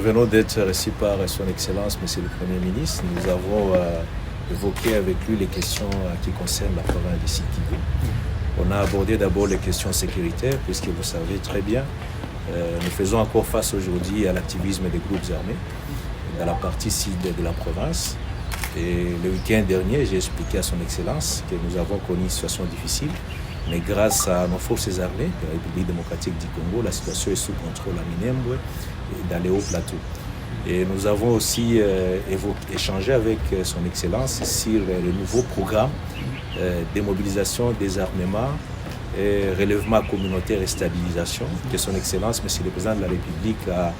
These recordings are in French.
venons d'être reçus par Son Excellence, Monsieur le Premier ministre. Nous avons évoqué avec lui les questions qui concernent la province du Sud-Kivu. On a abordé d'abord les questions sécuritaires, puisque vous savez très bien, nous faisons encore face aujourd'hui à l'activisme des groupes armés dans la partie sud de la province. Et le week-end dernier, j'ai expliqué à Son Excellence que nous avons connu une situation difficile, mais grâce à nos forces armées de la République démocratique du Congo, la situation est sous contrôle à Minembwe et dans les hauts plateaux. Et nous avons aussi échangé avec Son Excellence sur le nouveau programme de mobilisation, désarmement, relèvement communautaire et stabilisation que Son Excellence, Monsieur le Président de la République, a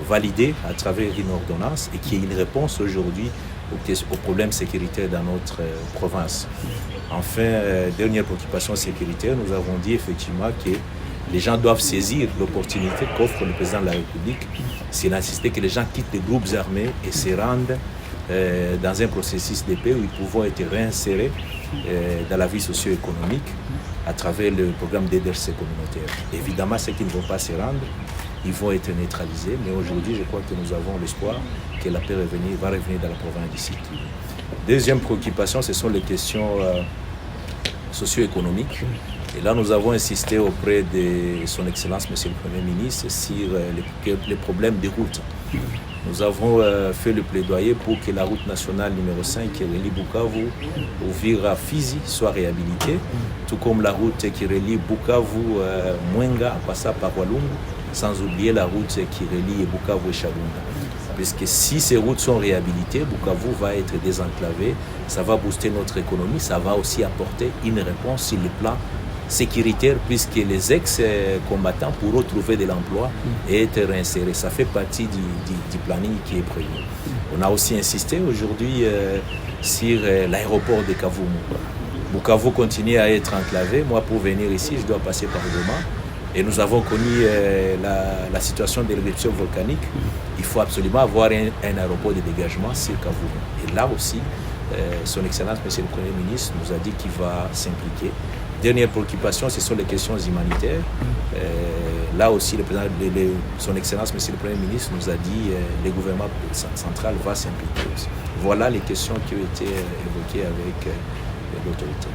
validé à travers une ordonnance et qui est une réponse aujourd'hui aux problèmes sécuritaires dans notre province. Enfin, dernière préoccupation sécuritaire, nous avons dit effectivement que les gens doivent saisir l'opportunité qu'offre le Président de la République, c'est d'insister que les gens quittent les groupes armés et se rendent dans un processus de paix où ils pourront être réinsérés dans la vie socio-économique à travers le programme d'EDRC communautaire. Évidemment, ceux qui ne vont pas se rendre, ils vont être neutralisés, mais aujourd'hui, je crois que nous avons l'espoir que la paix va revenir dans la province du Sud. Deuxième préoccupation, ce sont les questions socio-économiques. Et là, nous avons insisté auprès de Son Excellence, Monsieur le Premier ministre, sur les problèmes des routes. Nous avons fait le plaidoyer pour que la route nationale numéro 5 qui relie Bukavu, Uvira, Fizi soit réhabilitée, tout comme la route qui relie Bukavu, Mwenga, en passant par Walungu, sans oublier la route qui relie Bukavu et Chalunga. Puisque si ces routes sont réhabilitées, Bukavu va être désenclavé, ça va booster notre économie, ça va aussi apporter une réponse sur le plan sécuritaire, puisque les ex-combattants pourront trouver de l'emploi et être réinsérés. Ça fait partie du planning qui est prévu. On a aussi insisté aujourd'hui sur l'aéroport de Kavumu. Bukavu continue à être enclavé. Moi, pour venir ici, je dois passer par Goma. Et nous avons connu la situation de l'éruption volcanique. Il faut absolument avoir un aéroport de dégagement sur Kavumu. Et là aussi, Son Excellence, Monsieur le Premier ministre, nous a dit qu'il va s'impliquer. Dernière préoccupation, ce sont les questions humanitaires. Là aussi, Son Excellence, Monsieur le Premier ministre, nous a dit que le gouvernement central va s'impliquer aussi. Voilà les questions qui ont été évoquées avec l'autorité.